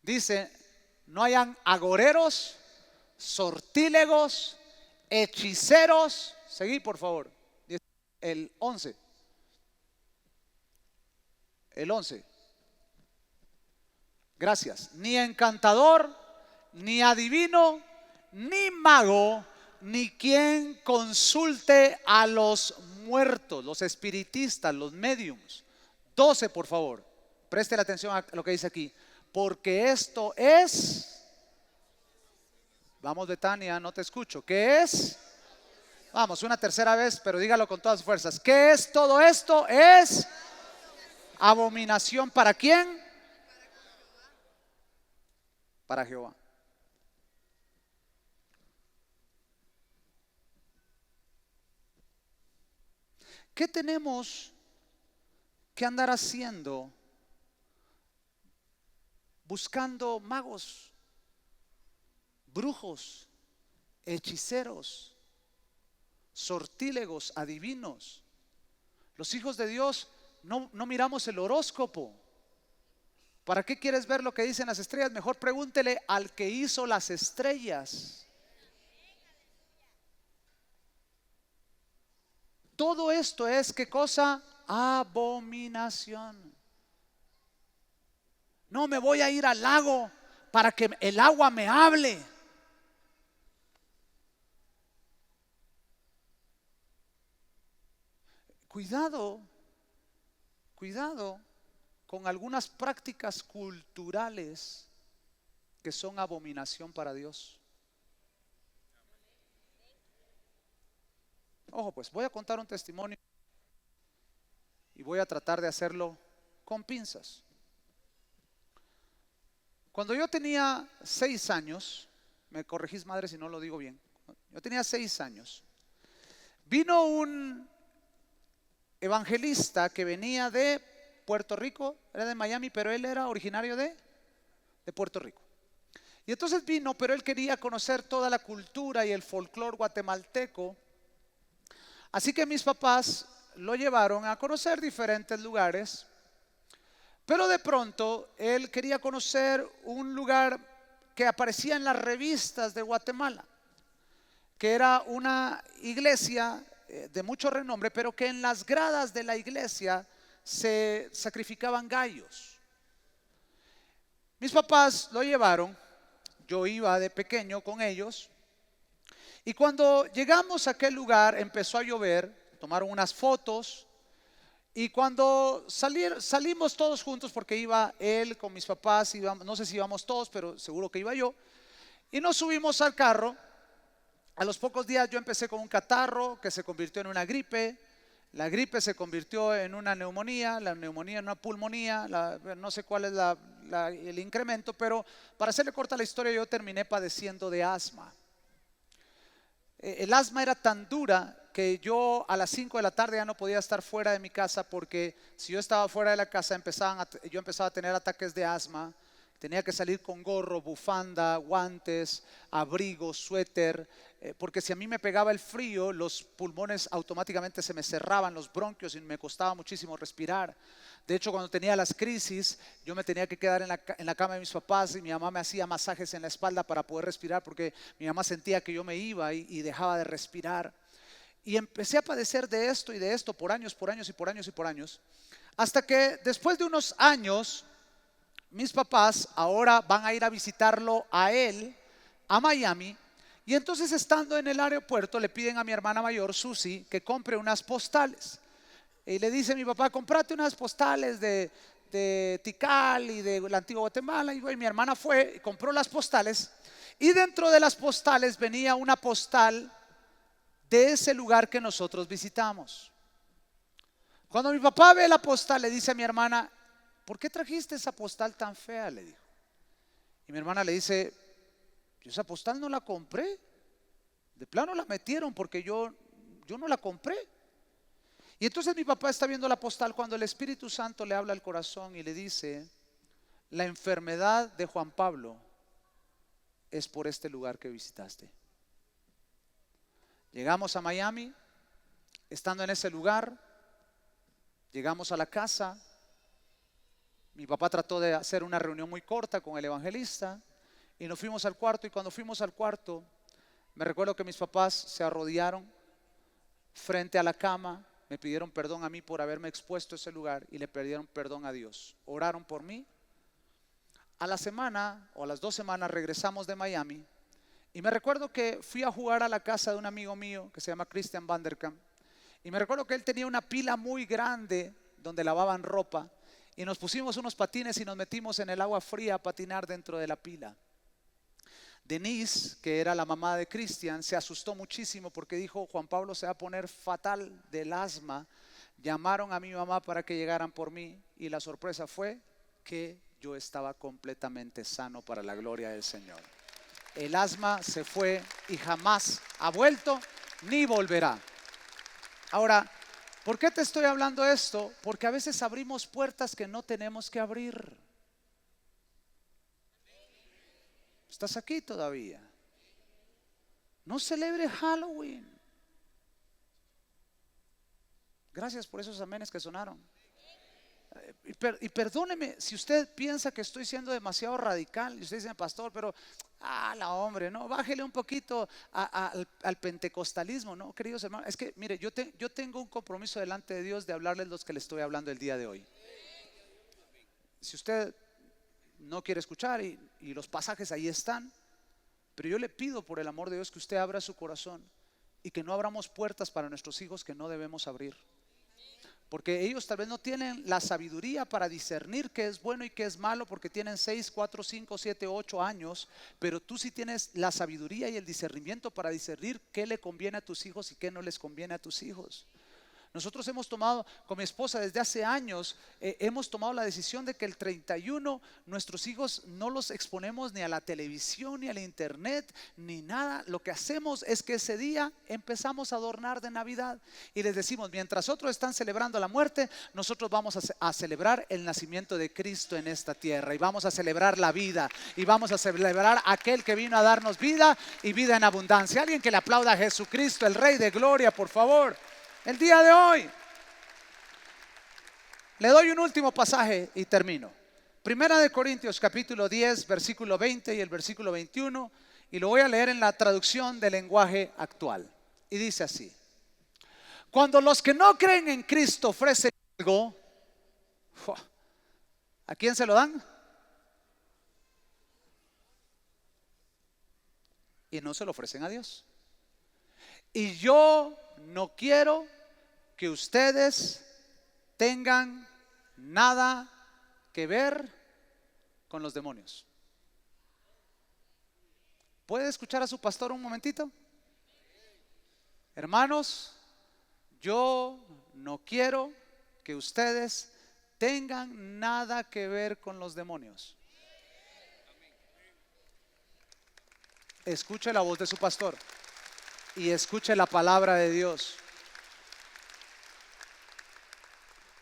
Dice: no hayan agoreros, sortílegos, hechiceros. Seguí, por favor. El 11. El 11. Gracias. Ni encantador, ni adivino, ni mago, ni quien consulte a los muertos, los espiritistas, los médiums. 12, por favor. Preste la atención a lo que dice aquí. porque esto es, vamos Betania, no te escucho, ¿qué es? Vamos, una tercera vez, pero dígalo con todas sus fuerzas. ¿Qué es todo esto? Es abominación. ¿Para quién? Para Jehová. ¿Qué tenemos que andar haciendo? Buscando magos, brujos, hechiceros, sortílegos, adivinos. Los hijos de Dios no miramos el horóscopo. ¿Para qué quieres ver lo que dicen las estrellas? Mejor pregúntele al que hizo las estrellas. Todo esto es, ¿qué cosa? Abominación. No me voy a ir al lago para que el agua me hable. Cuidado, cuidado con algunas prácticas culturales que son abominación para Dios. Ojo, pues voy a contar un testimonio y voy a tratar de hacerlo con pinzas. Cuando yo tenía 6 años, me corregís madre si no lo digo bien, yo tenía 6 años, vino un evangelista que venía de Puerto Rico, era de Miami, pero él era originario de Puerto Rico. Y entonces vino, pero él quería conocer toda la cultura y el folclore guatemalteco. Así que mis papás lo llevaron a conocer diferentes lugares. Pero de pronto él quería conocer un lugar que aparecía en las revistas de Guatemala, que era una iglesia de mucho renombre, pero que en las gradas de la iglesia se sacrificaban gallos. Mis papás lo llevaron, yo iba de pequeño con ellos, y cuando llegamos a aquel lugar empezó a llover, tomaron unas fotos, y cuando salimos todos juntos, porque iba él con mis papás, no sé si íbamos todos, pero seguro que iba yo, y nos subimos al carro. A los pocos días yo empecé con un catarro que se convirtió en una gripe. La gripe se convirtió en una neumonía, la neumonía en una pulmonía, no sé cuál es el incremento, pero para hacerle corta la historia, yo terminé padeciendo de asma. El asma era tan dura que yo a las 5 de la tarde ya no podía estar fuera de mi casa, porque si yo estaba fuera de la casa yo empezaba a tener ataques de asma. Tenía que salir con gorro, bufanda, guantes, abrigo, suéter, porque si a mí me pegaba el frío, los pulmones automáticamente se me cerraban, los bronquios, y me costaba muchísimo respirar. De hecho, cuando tenía las crisis, yo me tenía que quedar en la cama de mis papás, y mi mamá me hacía masajes en la espalda para poder respirar, porque mi mamá sentía que yo me iba y dejaba de respirar. Y empecé a padecer de esto y de esto por años, por años y por años y por años, hasta que después de unos años, mis papás ahora van a ir a visitarlo a él, a Miami. Y entonces, estando en el aeropuerto, le piden a mi hermana mayor, Susi, que compre unas postales. Y le dice mi papá: comprate unas postales de Tikal y de la antigua Guatemala. Y mi hermana fue y compró las postales. Y dentro de las postales venía una postal de ese lugar que nosotros visitamos. Cuando mi papá ve la postal, le dice a mi hermana: ¿por qué trajiste esa postal tan fea?, le dijo. Y mi hermana le dice: yo esa postal no la compré, de plano la metieron, porque yo no la compré. Y entonces mi papá está viendo la postal cuando el Espíritu Santo le habla al corazón y le dice: la enfermedad de Juan Pablo es por este lugar que visitaste. Llegamos a Miami, estando en ese lugar, llegamos a la casa. Mi papá trató de hacer una reunión muy corta con el evangelista y nos fuimos al cuarto. Y cuando fuimos al cuarto, me recuerdo que mis papás se arrodillaron frente a la cama, me pidieron perdón a mí por haberme expuesto a ese lugar y le pidieron perdón a Dios. Oraron por mí. A la semana o a las 2 semanas regresamos de Miami y me recuerdo que fui a jugar a la casa de un amigo mío que se llama Christian Vanderkamp. Y me recuerdo que él tenía una pila muy grande donde lavaban ropa. y nos pusimos unos patines y nos metimos en el agua fría a patinar dentro de la pila. Denise, que era la mamá de Cristian, se asustó muchísimo porque dijo: Juan Pablo se va a poner fatal del asma. Llamaron a mi mamá para que llegaran por mí y la sorpresa fue que yo estaba completamente sano para la gloria del Señor. El asma se fue y jamás ha vuelto ni volverá. Ahora, ¿por qué te estoy hablando esto? Porque a veces abrimos puertas que no tenemos que abrir. ¿Estás aquí todavía? No celebre Halloween. Gracias por esos amenes que sonaron. Y perdóneme si usted piensa que estoy siendo demasiado radical y usted dice: pastor, pero la hombre, no, bájele un poquito al pentecostalismo. No, queridos hermanos, es que mire, yo tengo un compromiso delante de Dios de hablarles los que le estoy hablando el día de hoy. Si usted no quiere escuchar, y los pasajes ahí están, pero yo le pido por el amor de Dios que usted abra su corazón y que no abramos puertas para nuestros hijos que no debemos abrir, porque ellos tal vez no tienen la sabiduría para discernir qué es bueno y qué es malo, porque tienen 6, 4, 5, 7, 8 años, pero tú sí tienes la sabiduría y el discernimiento para discernir qué le conviene a tus hijos y qué no les conviene a tus hijos. Nosotros hemos tomado, con mi esposa desde hace años, hemos tomado la decisión de que el 31 nuestros hijos no los exponemos ni a la televisión, ni a la internet, ni nada. Lo que hacemos es que ese día empezamos a adornar de Navidad y les decimos: mientras otros están celebrando la muerte, nosotros vamos a celebrar el nacimiento de Cristo en esta tierra, y vamos a celebrar la vida, y vamos a celebrar a aquel que vino a darnos vida y vida en abundancia. Alguien que le aplauda a Jesucristo, el Rey de Gloria, por favor. El día de hoy le doy un último pasaje y termino. Primera de Corintios capítulo 10 versículo 20 y el versículo 21, y lo voy a leer en la traducción del lenguaje actual, y dice así: cuando los que no creen en Cristo ofrecen algo, ¿a quién se lo dan? Y no se lo ofrecen a Dios. Y yo no quiero que ustedes tengan nada que ver con los demonios. ¿Puede escuchar a su pastor un momentito? Hermanos, yo no quiero que ustedes tengan nada que ver con los demonios. Escuche la voz de su pastor y escuche la palabra de Dios.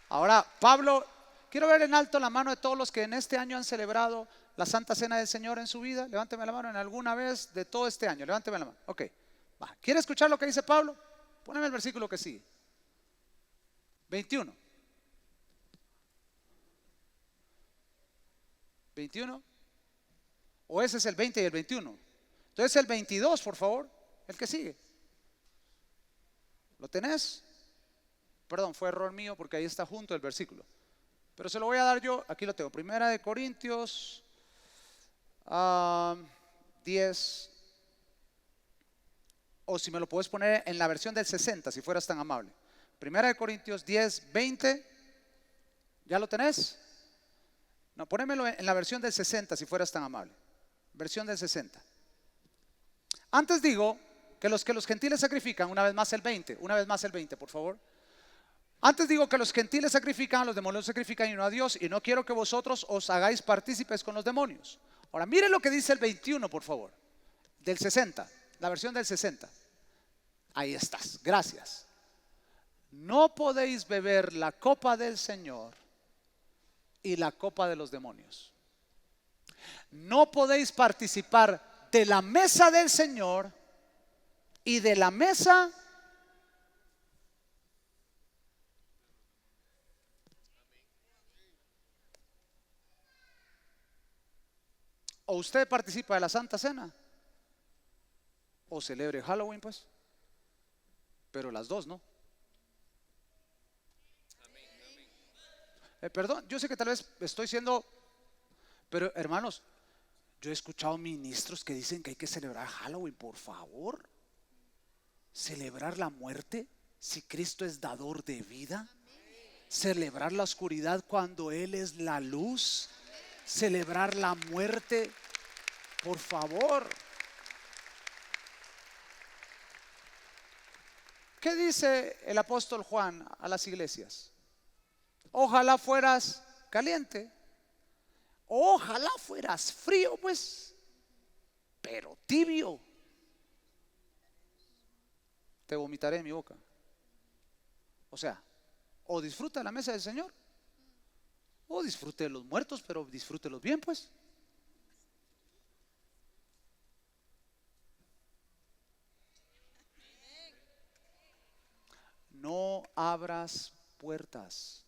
Ahora, Pablo, quiero ver en alto la mano de todos los que en este año han celebrado la Santa Cena del Señor en su vida. Levánteme la mano en alguna vez de todo este año. Levánteme la mano. Ok, va. ¿Quiere escuchar lo que dice Pablo? Póneme el versículo que sigue. 21. 21. O ese es el 20 y el 21. Entonces el 22, por favor, el que sigue. ¿Lo tenés? Perdón, fue error mío porque ahí está junto el versículo, pero se lo voy a dar yo. Aquí lo tengo. Primera de Corintios 10, o si me lo puedes poner en la versión del 60, si fueras tan amable. Primera de Corintios 10, 20. ¿Ya lo tenés? No, ponémelo en la versión del 60, si fueras tan amable. Versión del 60. Antes digo que los gentiles sacrifican, una vez más el 20, por favor. Antes digo que los gentiles sacrifican, los demonios sacrifican y no a Dios, y no quiero que vosotros os hagáis partícipes con los demonios. Ahora miren lo que dice el 21, por favor, del 60, la versión del 60. Ahí estás, gracias. No podéis beber la copa del Señor y la copa de los demonios. No podéis participar de la mesa del Señor y de la mesa o usted participa de la Santa Cena o celebre Halloween, pues, pero las dos no. Perdón, yo sé que tal vez estoy siendo, pero hermanos, yo he escuchado ministros que dicen que hay que celebrar Halloween. Por favor, celebrar la muerte si Cristo es dador de vida. celebrar la oscuridad cuando Él es la luz, celebrar la muerte, por favor. ¿Qué dice el apóstol Juan a las iglesias? Ojalá fueras caliente, ojalá fueras frío, pues, pero tibio. Te vomitaré en mi boca. O sea, o disfruta la mesa del Señor, o disfrute de los muertos, pero disfrútelos bien, pues. No abras puertas.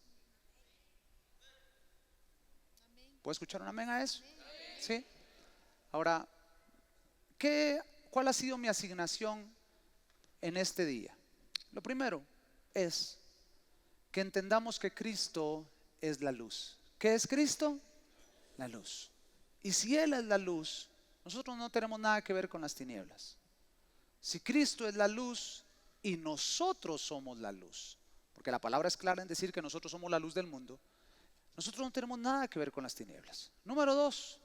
¿Puedo escuchar un amén a eso? Sí. Ahora, ¿cuál ha sido mi asignación en este día? Lo primero es que entendamos que Cristo es la luz. ¿Qué es Cristo? La luz. Y si Él es la luz, nosotros no tenemos nada que ver con las tinieblas. Si Cristo es la luz y nosotros somos la luz, porque la palabra es clara en decir que nosotros somos la luz del mundo, nosotros no tenemos nada que ver con las tinieblas. Número dos,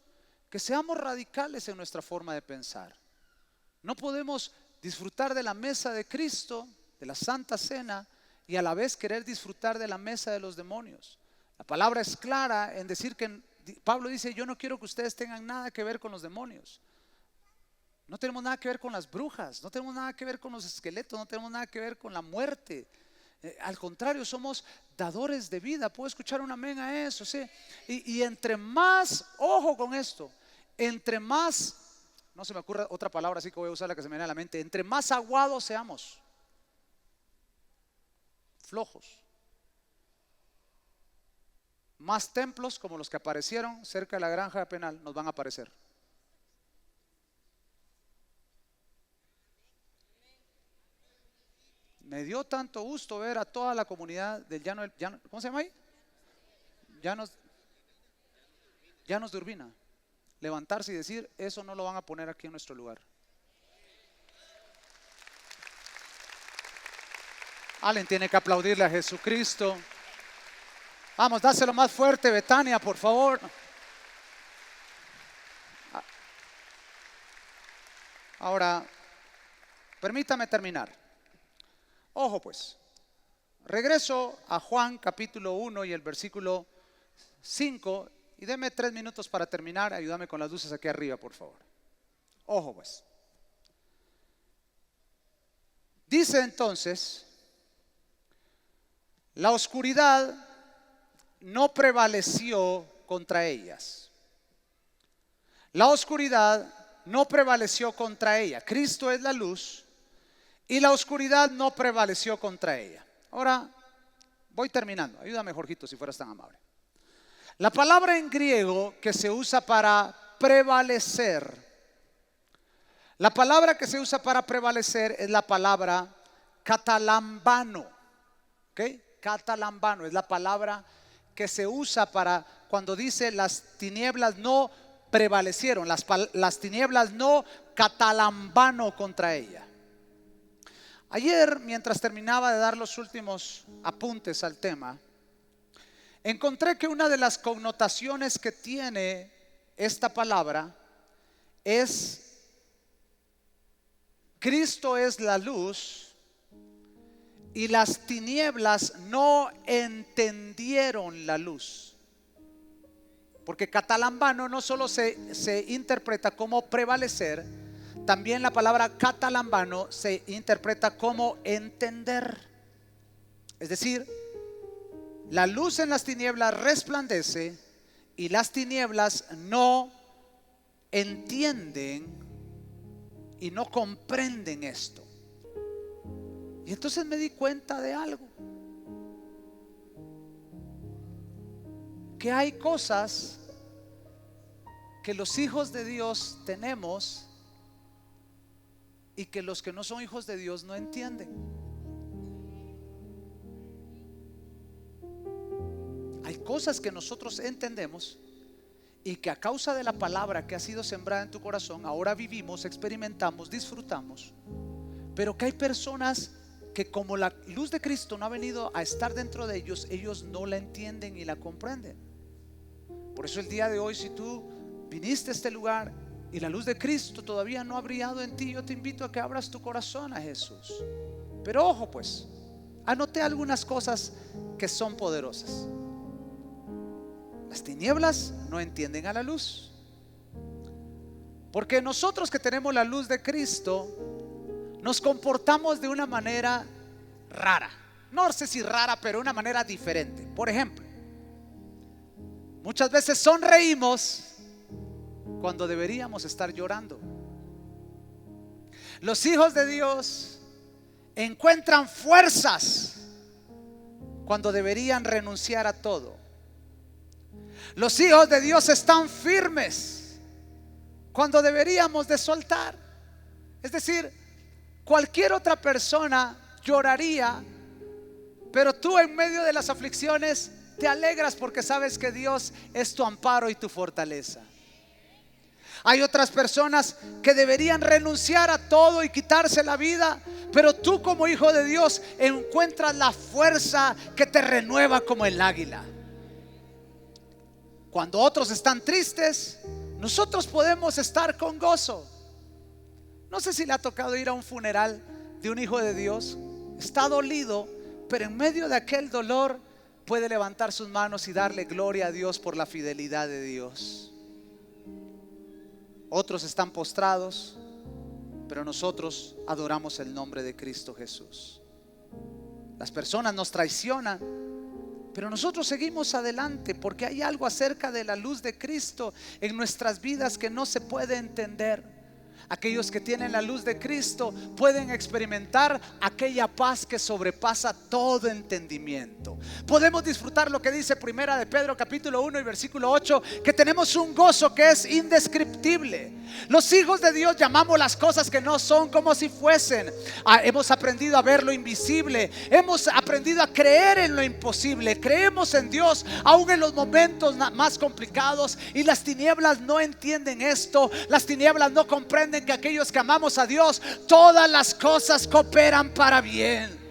que seamos radicales en nuestra forma de pensar. No podemos disfrutar de la mesa de Cristo, de la Santa Cena, y a la vez querer disfrutar de la mesa de los demonios. La palabra es clara en decir que Pablo dice: yo no quiero que ustedes tengan nada que ver con los demonios. No tenemos nada que ver con las brujas, no tenemos nada que ver con los esqueletos, no tenemos nada que ver con la muerte. Al contrario, somos dadores de vida. ¿Puedo escuchar un amén a eso? ¿Sí? Y entre más, ojo con esto, entre más, no se me ocurre otra palabra, así que voy a usar la que se me viene a la mente, entre más aguados seamos, flojos, más templos como los que aparecieron cerca de la granja penal nos van a aparecer. Me dio tanto gusto ver a toda la comunidad del llano, ¿cómo se llama ahí? Llanos de Urbina. Levantarse y decir: eso no lo van a poner aquí en nuestro lugar. Alguien tiene que aplaudirle a Jesucristo. Vamos, dáselo más fuerte, Betania, por favor. Ahora, permítame terminar. Ojo pues, regreso a Juan capítulo 1 y el versículo 5, y deme 3 minutos para terminar. Ayúdame con las luces aquí arriba, por favor. Ojo pues. Dice entonces: la oscuridad no prevaleció contra ellas. La oscuridad no prevaleció contra ella. Cristo es la luz y la oscuridad no prevaleció contra ella. Ahora voy terminando. Ayúdame, Jorgito, si fueras tan amable. La palabra en griego que se usa para prevalecer, la palabra que se usa para prevalecer es la palabra catalambano. ¿Ok? Catalambano es la palabra que se usa para cuando dice las tinieblas no prevalecieron, las tinieblas no catalambano contra ella. Ayer, mientras terminaba de dar los últimos apuntes al tema, encontré que una de las connotaciones que tiene esta palabra es: Cristo es la luz y las tinieblas no entendieron la luz. Porque catalambano no solo se interpreta como prevalecer, también la palabra catalambano se interpreta como entender. Es decir, la luz en las tinieblas resplandece y las tinieblas no entienden y no comprenden esto. Y entonces me di cuenta de algo, que hay cosas que los hijos de Dios tenemos y que los que no son hijos de Dios no entienden. Hay cosas que nosotros entendemos y que a causa de la palabra que ha sido sembrada en tu corazón ahora vivimos, experimentamos, disfrutamos, pero que hay personas que como la luz de Cristo no ha venido a estar dentro de ellos, ellos no la entienden y la comprenden. Por eso el día de hoy, si tú viniste a este lugar y la luz de Cristo todavía no ha brillado en ti, yo te invito a que abras tu corazón a Jesús. Pero ojo, pues, anoté algunas cosas que son poderosas. Las tinieblas no entienden a la luz, porque nosotros que tenemos la luz de Cristo nos comportamos de una manera rara. No sé si rara, pero una manera diferente. Por ejemplo, muchas veces sonreímos cuando deberíamos estar llorando. Los hijos de Dios encuentran fuerzas cuando deberían renunciar a todo. Los hijos de Dios están firmes cuando deberíamos de soltar. Es decir, cualquier otra persona lloraría, pero tú en medio de las aflicciones te alegras porque sabes que Dios es tu amparo y tu fortaleza. Hay otras personas que deberían renunciar a todo y quitarse la vida, pero tú como hijo de Dios encuentras la fuerza que te renueva como el águila. Cuando otros están tristes, nosotros podemos estar con gozo. No sé si le ha tocado ir a un funeral de un hijo de Dios. Está dolido, pero en medio de aquel dolor puede levantar sus manos y darle gloria a Dios por la fidelidad de Dios. Otros están postrados, pero nosotros adoramos el nombre de Cristo Jesús. Las personas nos traicionan, pero nosotros seguimos adelante porque hay algo acerca de la luz de Cristo en nuestras vidas que no se puede entender. Aquellos que tienen la luz de Cristo pueden experimentar aquella paz que sobrepasa todo entendimiento. Podemos disfrutar lo que dice Primera de Pedro capítulo 1 y versículo 8, que tenemos un gozo que es indescriptible. Los hijos de Dios llamamos las cosas que no son como si fuesen. Hemos aprendido a ver lo invisible, hemos aprendido a creer en lo imposible. Creemos en Dios aún en los momentos más complicados, y las tinieblas no entienden esto. Las tinieblas no comprenden que aquellos que amamos a Dios, todas las cosas cooperan para bien.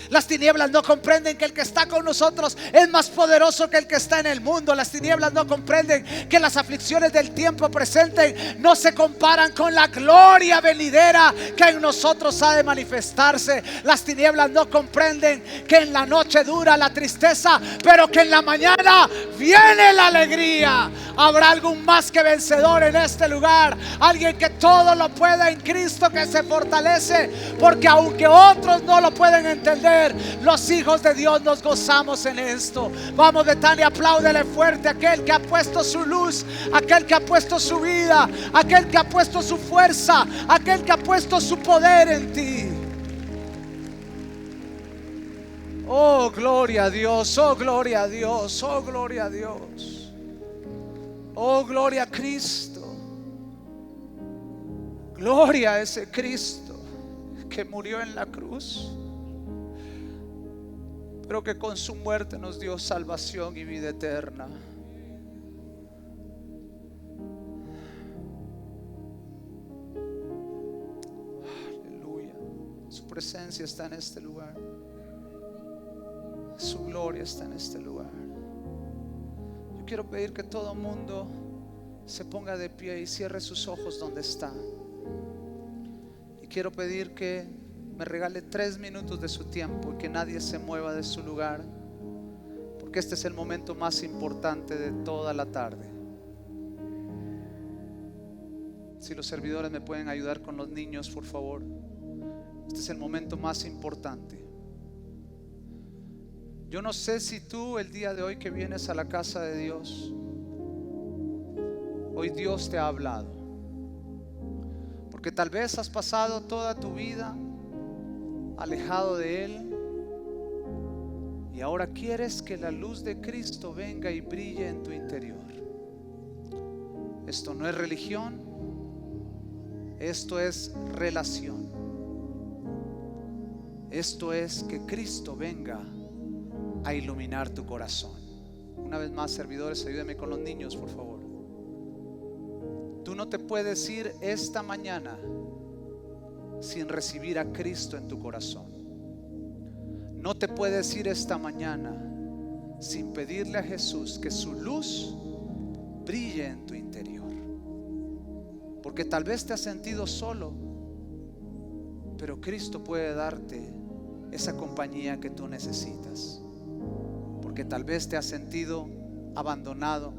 Las tinieblas no comprenden que el que está con nosotros es más poderoso que el que está en el mundo. Las tinieblas no comprenden que las aflicciones del tiempo presente no se comparan con la gloria venidera que en nosotros ha de manifestarse. Las tinieblas no comprenden que en la noche dura la tristeza, pero que en la mañana viene la alegría. Habrá algún más que vencedor en este lugar, alguien que todo lo pueda en Cristo, que se fortalece, porque aunque otros no lo pueden entender, los hijos de Dios nos gozamos en esto. Vamos, Betania, apláudele fuerte a aquel que ha puesto su luz, aquel que ha puesto su vida, aquel que ha puesto su fuerza, aquel que ha puesto su poder en ti. Oh, gloria a Dios, oh, gloria a Dios, oh, gloria a Dios. Oh, gloria a Cristo. Gloria a ese Cristo que murió en la cruz, pero que con su muerte nos dio salvación y vida eterna. Aleluya. Su presencia está en este lugar. Su gloria está en este lugar. Yo quiero pedir que todo mundo se ponga de pie y cierre sus ojos donde está. Y quiero pedir que me regale 3 minutos de su tiempo y que nadie se mueva de su lugar, porque este es el momento más importante de toda la tarde. Si los servidores me pueden ayudar con los niños, por favor. Este es el momento más importante. Yo no sé si tú el día de hoy que vienes a la casa de Dios, hoy Dios te ha hablado, porque tal vez has pasado toda tu vida alejado de Él, y ahora quieres que la luz de Cristo venga y brille en tu interior. Esto no es religión, esto es relación. Esto es que Cristo venga a iluminar tu corazón. Una vez más, servidores, ayúdenme con los niños, por favor. Tú no te puedes ir esta mañana sin recibir a Cristo en tu corazón. no te puedes ir esta mañana sin pedirle a Jesús que su luz brille en tu interior. Porque tal vez te has sentido solo, pero Cristo puede darte esa compañía que tú necesitas. Porque tal vez te has sentido abandonado,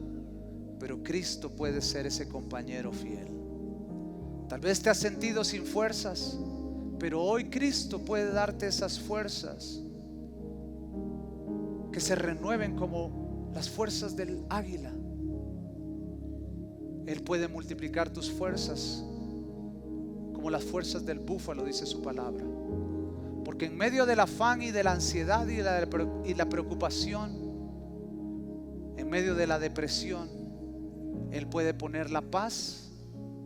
pero Cristo puede ser ese compañero fiel. Tal vez te has sentido sin fuerzas, pero hoy Cristo puede darte esas fuerzas que se renueven como las fuerzas del águila. Él puede multiplicar tus fuerzas como las fuerzas del búfalo, dice su palabra. Porque en medio del afán y de la ansiedad y la preocupación, en medio de la depresión, Él puede poner la paz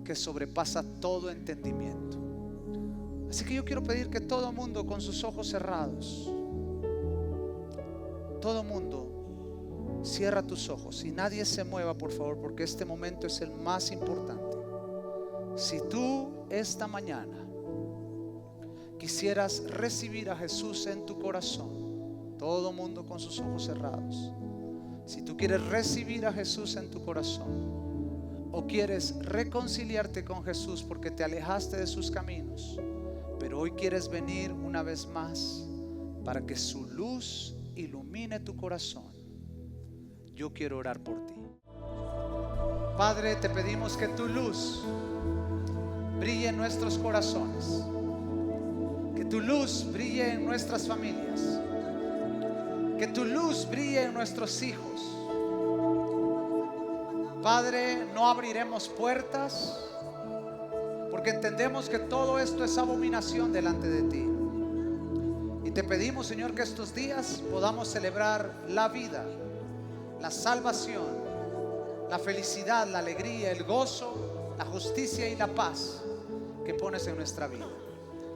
que sobrepasa todo entendimiento. Así que yo quiero pedir que todo mundo, con sus ojos cerrados, todo mundo, cierra tus ojos y nadie se mueva, por favor, porque este momento es el más importante. Si tú esta mañana quisieras recibir a Jesús en tu corazón, todo mundo con sus ojos cerrados, si tú quieres recibir a Jesús en tu corazón, o quieres reconciliarte con Jesús porque te alejaste de sus caminos, pero hoy quieres venir una vez más para que su luz ilumine tu corazón, yo quiero orar por ti. Padre, te pedimos que tu luz brille en nuestros corazones, que tu luz brille en nuestras familias, que tu luz brille en nuestros hijos. Padre, no abriremos puertas porque entendemos que todo esto es abominación delante de ti. Y te pedimos, Señor, que estos días podamos celebrar la vida, la salvación, la felicidad, la alegría, el gozo, la justicia y la paz que pones en nuestra vida.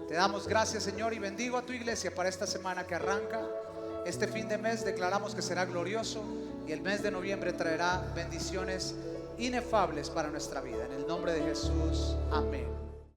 Te damos gracias, Señor, y bendigo a tu iglesia para esta semana que arranca. Este fin de mes declaramos que será glorioso y el mes de noviembre traerá bendiciones inefables para nuestra vida. En el nombre de Jesús, amén.